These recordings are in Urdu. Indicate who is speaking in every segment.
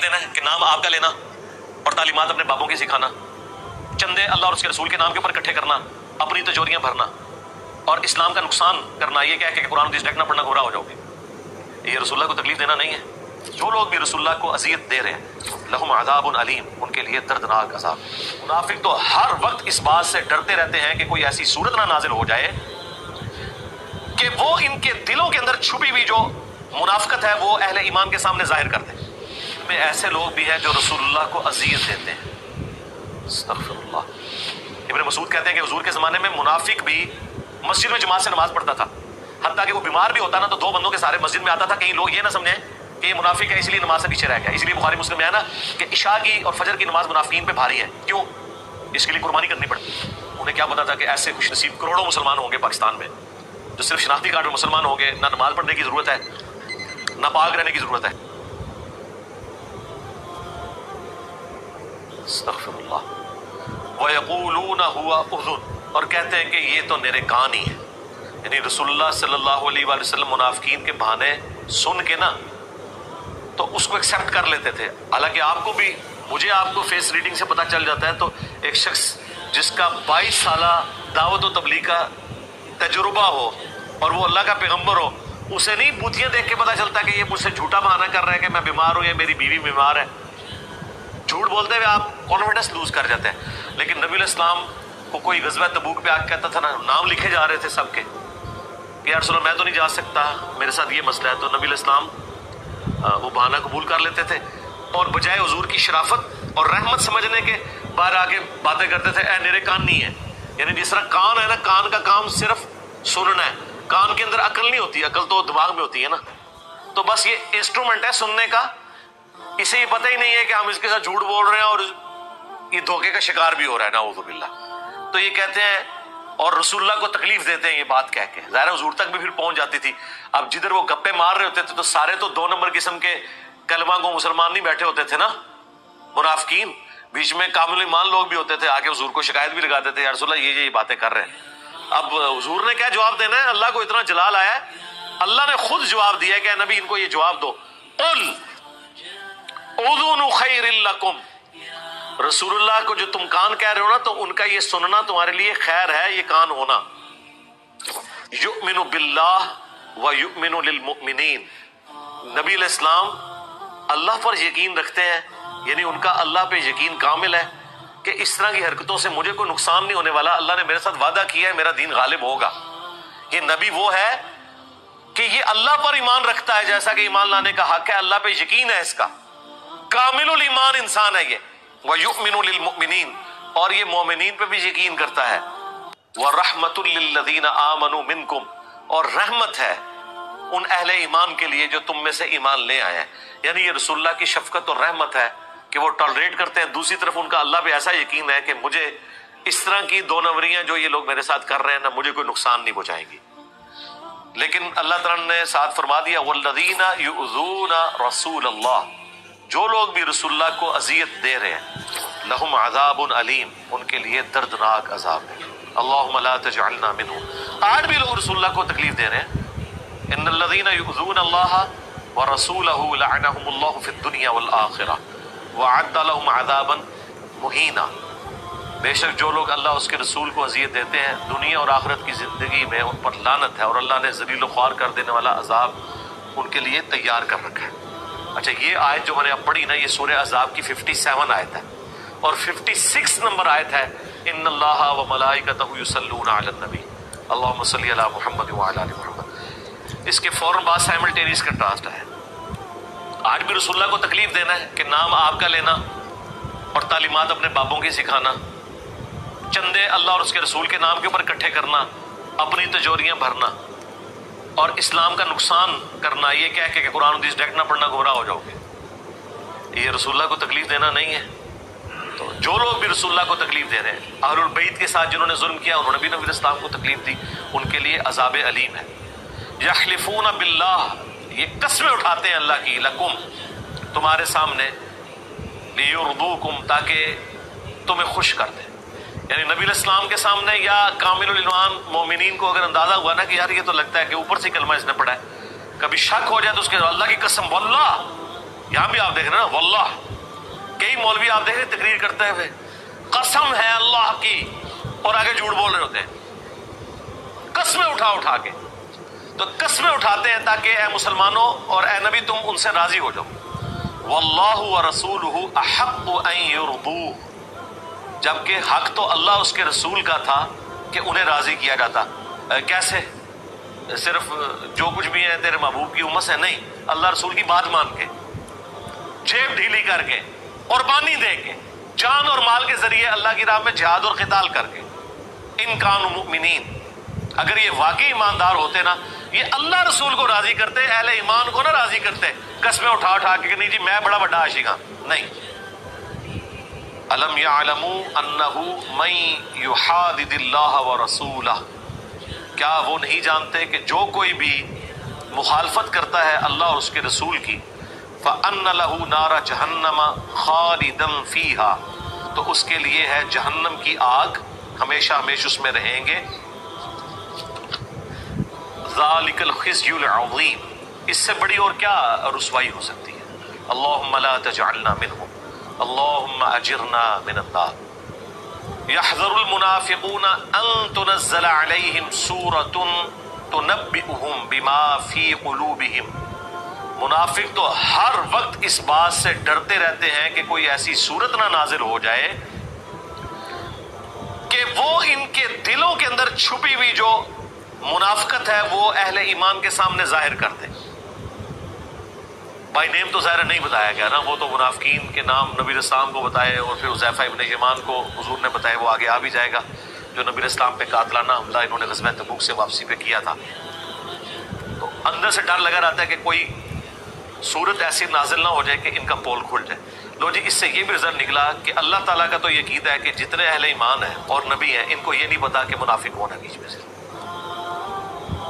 Speaker 1: دینا ہے کہ نام آپ کا لینا اور تعلیمات اپنے بابوں کی سکھانا، چندے اللہ اور اس کے رسول کے نام کے اوپر اکٹھے کرنا، اپنی تجوریاں بھرنا اور اسلام کا نقصان کرنا، یہ کہہ کہ قرآن حدیث ڈائریکٹ نہ پڑھنا گمراہ ہو جاؤ گے، یہ رسول اللہ کو تکلیف دینا نہیں ہے۔ جو لوگ بھی رسول اللہ کو اذیت دے رہے ہیں لہم عذاب علیم، ان کے لیے دردناک عذاب۔ منافق تو ہر وقت اس بات سے ڈرتے رہتے ہیں کہ کوئی ایسی صورت نہ نازل ہو جائے کہ وہ ان کے دلوں کے اندر چھپی ہوئی جو منافقت ہے وہ اہل ایمان کے سامنے ظاہر کر دیں۔ میں ایسے لوگ بھی ہیں جو رسول اللہ کو اذیت دیتے ہیں، استغفر اللہ۔ ابن مسعود کہتے ہیں کہ حضور کے زمانے میں منافق بھی مسجد میں جماعت سے نماز پڑھتا تھا، حتیٰ کہ وہ بیمار بھی ہوتا نا تو 2 بندوں کے سارے مسجد میں آتا تھا، کہیں لوگ یہ نہ سمجھیں کہ یہ منافق ہے اس لیے نماز سے پیچھے رہ گیا۔ اس لیے بخاری مسلم میں ہے نا کہ عشاء کی اور فجر کی نماز منافقین پہ بھاری ہے، کیوں؟ اس کے لیے قربانی کرنی پڑتی۔ انہیں کیا پتا تھا کہ ایسے خوش نصیب کروڑوں مسلمان ہوں گے پاکستان میں جو صرف شناختی کارڈ میں مسلمان ہوں گے، نہ نماز پڑھنے کی ضرورت ہے نہ پاک رہنے کی ضرورت ہے۔ استغفر اللہ۔ وَيَقُولُونَ هُوَ أُذُنٌ، اور کہتے ہیں کہ یہ تو میرے کان ہی ہے، یعنی رسول اللہ صلی اللہ علیہ وآلہ وسلم منافقین کے بہانے سن کے نا تو اس کو ایکسیپٹ کر لیتے تھے۔ حالانکہ آپ کو بھی، مجھے آپ کو فیس ریڈنگ سے پتہ چل جاتا ہے، تو ایک شخص جس کا 22 سالہ دعوت و تبلیغ کا تجربہ ہو اور وہ اللہ کا پیغمبر ہو، اسے نہیں بوتیاں دیکھ کے پتہ چلتا کہ یہ مجھ سے جھوٹا بہانہ کر رہا ہے کہ میں بیمار ہوں یا میری بیوی بیمار ہے۔ جھوٹ بولتے ہوئے آپ کانفیڈنس لوز کر جاتے ہیں۔ لیکن نبی علیہ السلام کو کوئی غزوہ تبوک پہ آ کے کہتا تھا نا، نام لکھے جا رہے تھے سب کے کہ یا رسول اللہ میں تو نہیں جا سکتا، میرے ساتھ یہ مسئلہ ہے، تو نبی علیہ السلام وہ بہانہ قبول کر لیتے تھے اور بجائے حضور کی شرافت اور رحمت سمجھنے کے باہر آگے باتیں کرتے تھے، اے میرے کان نہیں ہے۔ یعنی جس طرح کان ہے نا، کان کا کام صرف سننا ہے، کان کے اندر عقل نہیں ہوتی، عقل تو دماغ میں ہوتی ہے نا، تو بس یہ انسٹرومنٹ ہے سننے کا، اسے یہ پتہ ہی نہیں ہے کہ ہم اس کے ساتھ جھوٹ بول رہے ہیں اور یہ دھوکے کا شکار بھی ہو رہا ہے، نعوذ باللہ۔ تو یہ کہتے ہیں اور رسول اللہ کو تکلیف دیتے ہیں یہ بات کہہ کے، ظاہر حضور تک بھی پھر پہنچ جاتی تھی۔ اب جدھر وہ گپے مار رہے ہوتے تھے تو سارے تو 2 نمبر قسم کے کلمہ کو مسلمان نہیں بیٹھے ہوتے تھے نا، منافقین، بیچ میں کامل ایمان لوگ بھی ہوتے تھے، آگے حضور کو شکایت بھی لگاتے تھے، یا رسول اللہ یہ باتیں کر رہے ہیں۔ اب حضور نے کیا جواب دینا ہے؟ اللہ کو اتنا جلال آیا ہے، اللہ نے خود جواب دیا ہے کہ اے نبی ان کو یہ جواب دو، قل اذن خیر لکم، رسول اللہ کو جو تم کان کہہ رہے ہو نا تو ان کا یہ سننا تمہارے لیے خیر ہے، یہ کان ہونا۔ یؤمن باللہ و یؤمن للمؤمنین، نبی علیہ السلام اللہ پر یقین رکھتے ہیں، یعنی ان کا اللہ پہ یقین کامل ہے کہ اس طرح کی حرکتوں سے مجھے کوئی نقصان نہیں ہونے والا، اللہ نے میرے ساتھ وعدہ کیا ہے میرا دین غالب ہوگا۔ یہ نبی وہ ہے کہ یہ اللہ پر ایمان رکھتا ہے جیسا کہ ایمان لانے کا حق ہے، اللہ پہ یقین ہے، اس کا کامل الایمان انسان ہے یہ۔ وَيُؤْمِنُ لِلْمُؤْمِنِينَ، اور یہ مومنین پہ بھی یقین کرتا ہے۔ وَرَحْمَةٌ لِّلَّذِينَ آمَنُوا مِنْكُمْ، اور رحمت ہے ان اہل ایمان کے لیے جو تم میں سے ایمان لے آئے ہیں، یعنی یہ رسول اللہ کی شفقت اور رحمت ہے کہ وہ ٹالریٹ کرتے ہیں۔ دوسری طرف ان کا اللہ پہ ایسا یقین ہے کہ مجھے اس طرح کی 2 نمبریاں جو یہ لوگ میرے ساتھ کر رہے ہیں نا، مجھے کوئی نقصان نہیں پہنچائیں گی۔ لیکن اللہ تعالیٰ نے ساتھ فرما دیا وَالَّذِينَ يُؤْذُونَ رَسُولَ اللَّهِ، جو لوگ بھی رسول اللہ کو اذیت دے رہے ہیں لہم عذاب علیم، ان کے لیے دردناک عذاب ہے۔ اللہم لا تجعلنا منہم، آج بھی لوگ رسول اللہ کو تکلیف دے رہے ہیں۔ ان الذین یؤذون اللہ ورسولہ لعنہم اللہ فی الدنیا والآخرہ وأعد لهم عذابا مہینا، بے شک جو لوگ اللہ اس کے رسول کو اذیت دیتے ہیں دنیا اور آخرت کی زندگی میں ان پر لعنت ہے، اور اللہ نے ذلیل و خوار کر دینے والا عذاب ان کے لیے تیار کر رکھا ہے۔ اچھا، یہ آیت جو میں نے اب پڑھی نا، یہ سورہ احزاب کی 57 آیت ہے، اور 56 نمبر آیت ہے ان اللہ و ملائکتہ یصلون علی النبی اللہم صلی علی محمد وعلی آل محمد۔ اس کے فوراً بعد سائملٹینیس کنٹراسٹ ہے۔ آج بھی رسول اللہ کو تکلیف دینا ہے کہ نام آپ کا لینا اور تعلیمات اپنے بابوں کی سکھانا، چندے اللہ اور اس کے رسول کے نام کے اوپر اکٹھے کرنا، اپنی تجوریاں بھرنا اور اسلام کا نقصان کرنا، یہ کہہ کہ قرآن حدیث ڈائریکٹ نہ پڑھنا گمراہ ہو جاؤ گے، یہ رسول اللہ کو تکلیف دینا نہیں ہے۔ تو جو لوگ بھی رسول اللہ کو تکلیف دے رہے ہیں، اہل البیت کے ساتھ جنہوں نے ظلم کیا انہوں نے بھی نبی اسلام کو تکلیف دی، ان کے لیے عذاب علیم ہے۔ یحلفون باللہ، یہ قسمیں اٹھاتے ہیں اللہ کی، لکم، تمہارے سامنے، لیرضوکم، تاکہ تمہیں خوش کر دیں، یعنی نبی علیہ السلام کے سامنے یا کامل الایمان مومنین کو اگر اندازہ ہوا نا کہ یار یہ تو لگتا ہے کہ اوپر سے کلمہ اس نے پڑھا ہے، کبھی شک ہو جائے تو اس کے اللہ کی قسم واللہ یہاں بھی آپ دیکھ رہے ہیں نا، واللہ کئی مولوی آپ دیکھ رہے ہیں تقریر کرتے ہوئے قسم ہے اللہ کی، اور آگے جھوٹ بول رہے ہوتے ہیں قسمیں اٹھا اٹھا کے. تو قسمیں اٹھاتے ہیں تاکہ اے مسلمانوں اور اے نبی تم ان سے راضی ہو جاؤ. واللہ ورسولہ احق ان یرضوہ، جبکہ حق تو اللہ اس کے رسول کا تھا کہ انہیں راضی کیا جاتا. کیسے؟ صرف جو کچھ بھی ہے تیرے محبوب کی امت ہے؟ نہیں، اللہ رسول کی بات مان کے، جیب ڈھیلی کر کے، قربانی دے کے، جان اور مال کے ذریعے اللہ کی راہ میں جہاد اور قتال کر کے. ان کانوا مؤمنین، اگر یہ واقعی ایماندار ہوتے نا، یہ اللہ رسول کو راضی کرتے، اہل ایمان کو نہ راضی کرتے قسمیں اٹھا اٹھا کے کہ نہیں جی میں بڑا بڑا عاشق ہوں. نہیں. الم یعلموا انہ من یحادد اللہ ورسولہ، کیا وہ نہیں جانتے کہ جو کوئی بھی مخالفت کرتا ہے اللہ اور اس کے رسول کی، فَأَنَّ لَهُ نَارَ جَهَنَّمَ خَالِدًا فِيهَا، تو اس کے لیے ہے جہنم کی آگ، ہمیشہ ہمیشہ اس میں رہیں گے. ذَلِكَ الْخِزْيُ الْعَظِيمُ، اس سے بڑی اور کیا رسوائی ہو سکتی ہے. اللہم لا تجعلنا منہم، اللہم اجرنا من النار. يحذر المنافقون ان تنزل عليهم سورة تنبئهم بما في قلوبهم، منافق تو ہر وقت اس بات سے ڈرتے رہتے ہیں کہ کوئی ایسی صورت نہ نازل ہو جائے کہ وہ ان کے دلوں کے اندر چھپی ہوئی جو منافقت ہے وہ اہل ایمان کے سامنے ظاہر کر دیں. بائی نیم تو ظاہر نہیں بتایا گیا نا، وہ تو منافقین کے نام نبی اسلام کو بتائے، اور پھر حذیفہ ابن یمان کو حضور نے بتایا، وہ آگے آ بھی جائے گا، جو نبی اسلام پہ قاتلانہ حملہ انہوں نے غزوہ تبوک سے واپسی پہ کیا تھا. تو اندر سے ڈر لگا رہتا ہے کہ کوئی صورت ایسی نازل نہ ہو جائے کہ ان کا پول کھل جائے. لو جی، اس سے یہ بھی رزلٹ نکلا کہ اللہ تعالیٰ کا تو یہ عقیدہ ہے کہ جتنے اہل ایمان ہیں اور نبی ہیں ان کو یہ نہیں پتا کہ منافق کون ہے بیچ میں سے.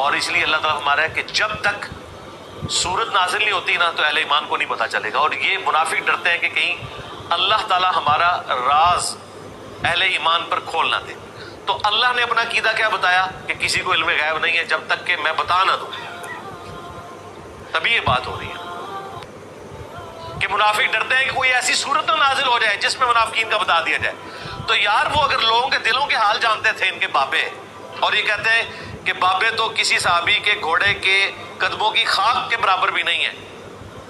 Speaker 1: اور اس لیے اللہ تعالیٰ ہمارا ہے کہ جب تک صورت نازل نہیں ہوتی نا تو اہل ایمان کو نہیں پتا چلے گا. اور یہ منافق ڈرتے ہیں کہ کہیں اللہ تعالیٰ ہمارا راز اہل ایمان پر کھول نہ دے. تو اللہ نے اپنا عقیدہ کیا بتایا کہ کسی کو علم غیب نہیں ہے جب تک کہ میں بتا نہ دوں. تبھی یہ بات ہو رہی ہے کہ منافق ڈرتے ہیں کہ کوئی ایسی صورت نہ نازل ہو جائے جس میں منافقین کا بتا دیا جائے. تو یار وہ اگر لوگوں کے دلوں کے حال جانتے تھے ان کے بابے، اور یہ کہتے ہیں کہ بابے تو کسی صحابی کے گھوڑے کے قدموں کی خاک کے برابر بھی نہیں ہے،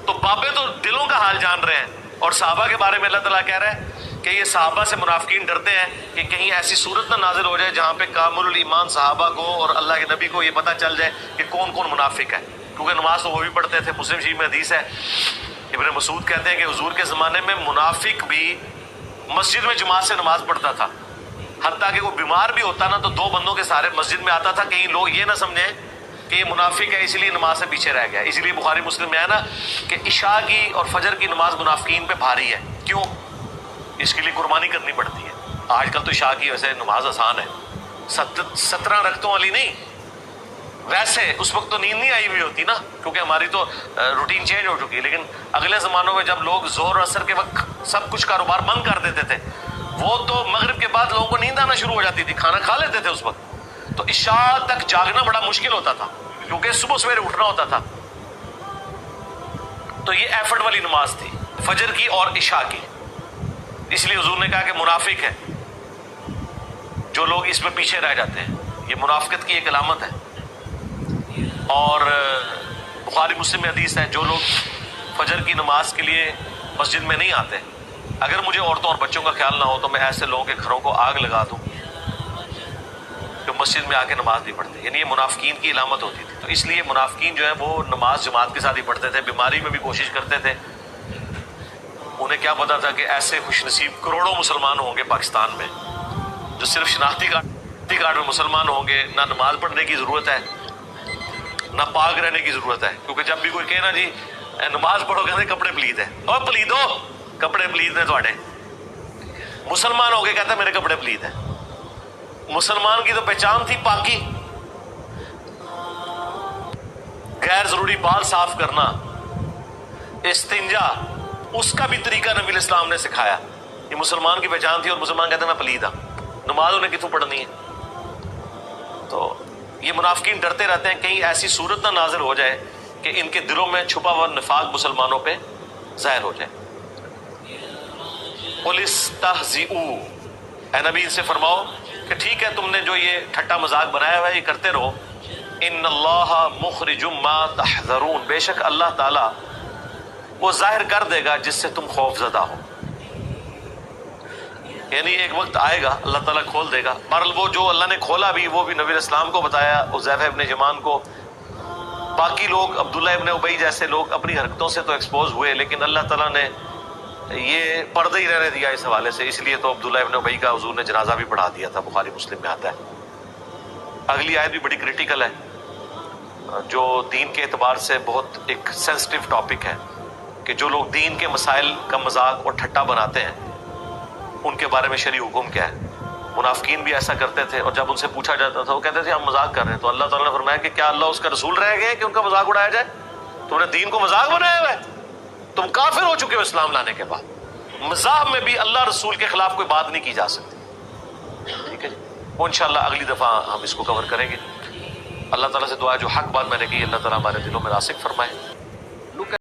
Speaker 1: تو بابے تو دلوں کا حال جان رہے ہیں. اور صحابہ کے بارے میں اللہ تعالیٰ کہہ رہا ہے کہ یہ صحابہ سے منافقین ڈرتے ہیں کہ کہیں ایسی صورت نہ نازل ہو جائے جہاں پہ کامل الایمان صحابہ کو اور اللہ کے نبی کو یہ پتہ چل جائے کہ کون کون منافق ہے. کیونکہ نماز تو وہ بھی پڑھتے تھے. مسلم شریف میں حدیث ہے، ابن مسعود کہتے ہیں کہ حضور کے زمانے میں منافق بھی مسجد میں جماعت سے نماز پڑھتا تھا، حتیٰ کہ وہ بیمار بھی ہوتا نا تو 2 بندوں کے سارے مسجد میں آتا تھا. کہیں لوگ یہ نہ سمجھیں کہ یہ منافق ہے اس لیے نماز سے پیچھے رہ گیا. اسی لیے بخاری مسلم میں ہے نا کہ عشاء کی اور فجر کی نماز منافقین پہ بھاری ہے. کیوں؟ اس کے لیے قربانی کرنی پڑتی ہے. آج کل تو عشاء کی ویسے نماز آسان ہے، 17 رکعتوں والی نہیں. ویسے اس وقت تو نیند نہیں آئی ہوئی ہوتی نا، کیونکہ ہماری تو روٹین چینج ہو چکی ہے. لیکن اگلے زمانوں میں جب لوگ ظہر اور عصر کے وقت سب کچھ کاروبار بند کر دیتے تھے، وہ تو مغرب کے بعد لوگوں کو نیند آنا شروع ہو جاتی تھی، کھانا کھا لیتے تھے اس وقت. تو عشاء تک جاگنا بڑا مشکل ہوتا تھا کیونکہ صبح سویرے اٹھنا ہوتا تھا. تو یہ ایفرٹ والی نماز تھی فجر کی اور عشاء کی. اس لیے حضور نے کہا کہ منافق ہے جو لوگ اس میں پیچھے رہ جاتے ہیں. یہ منافقت کی ایک علامت ہے. اور بخاری مسلم میں حدیث ہے، جو لوگ فجر کی نماز کے لیے مسجد میں نہیں آتے، اگر مجھے عورتوں اور بچوں کا خیال نہ ہو تو میں ایسے لوگوں کے گھروں کو آگ لگا دوں جو مسجد میں آ کے نماز نہیں پڑھتے. یعنی یہ منافقین کی علامت ہوتی تھی. تو اس لیے منافقین جو ہے وہ نماز جماعت کے ساتھ ہی پڑھتے تھے، بیماری میں بھی کوشش کرتے تھے. انہیں کیا پتا تھا کہ ایسے خوش نصیب کروڑوں مسلمان ہوں گے پاکستان میں جو صرف شناختی کارڈ میں مسلمان ہوں گے. نہ نماز پڑھنے کی ضرورت ہے نہ پاک رہنے کی ضرورت ہے. کیونکہ جب بھی کوئی کہے نا جی نماز پڑھو، کہتے کپڑے پلید ہیں. اور پلید ہو، کپڑے پلید ہیں تھوڑے. مسلمان ہو کے کہتا ہے میرے کپڑے پلید ہیں. مسلمان کی تو پہچان تھی پاکی. غیر ضروری بال صاف کرنا، استنجا، اس کا بھی طریقہ نبی اسلام نے سکھایا. یہ مسلمان کی پہچان تھی اور مسلمان کہتے ہیں میں پلید ہوں. نماز انہیں کتوں پڑھنی ہے؟ تو یہ منافقین ڈرتے رہتے ہیں کہیں ایسی صورت نہ نازل ہو جائے کہ ان کے دلوں میں چھپا ہوا نفاق مسلمانوں پہ ظاہر ہو جائے. قُلِ اسْتَهْزِئُوا، اے نبی ان سے فرماؤ کہ ٹھیک ہے تم نے جو یہ ٹھٹا مذاق بنایا ہوا ہے یہ کرتے رہو. ان اللہ مخرج ما تحذرون، بے شک اللہ تعالی وہ ظاہر کر دے گا جس سے تم خوف زدہ ہو. یعنی ایک وقت آئے گا اللہ تعالیٰ کھول دے گا. بہرحال وہ جو اللہ نے کھولا بھی وہ بھی نبی علیہ السلام کو بتایا، حذیفہ ابن یمان کو. باقی لوگ عبداللہ ابن ابی جیسے لوگ اپنی حرکتوں سے تو ایکسپوز ہوئے، لیکن اللہ تعالیٰ نے یہ پردہ ہی رہنے دیا اس حوالے سے. اس لیے تو عبداللہ ابن ابی کا حضور نے جنازہ بھی پڑھا دیا تھا، بخاری مسلم میں آتا ہے. اگلی آیت بھی بڑی کریٹیکل ہے، جو دین کے اعتبار سے بہت ایک سینسٹیو ٹاپک ہے، کہ جو لوگ دین کے مسائل کا مذاق اور ٹھٹا بناتے ہیں ان کے بارے میں شرعی حکم کیا ہے. منافقین بھی ایسا کرتے تھے، اور جب ان سے پوچھا جاتا تھا وہ کہتے تھے ہم مذاق کر رہے ہیں. تو اللہ تعالیٰ نے فرمایا کہ کیا اللہ اس کا رسول رہ گئے کہ ان کا مذاق اڑایا جائے؟ تم نے دین کو مذاق بنایا ہوا ہے، تم کافر ہو چکے ہو اسلام لانے کے بعد. مذاق میں بھی اللہ رسول کے خلاف کوئی بات نہیں کی جا سکتی. ٹھیک ہے جی، وہ انشاءاللہ اگلی دفعہ ہم اس کو کور کریں گے. اللہ تعالیٰ سے دعا ہے جو حق بات میں نے کی اللہ تعالیٰ ہمارے دلوں میں راسخ فرمائے.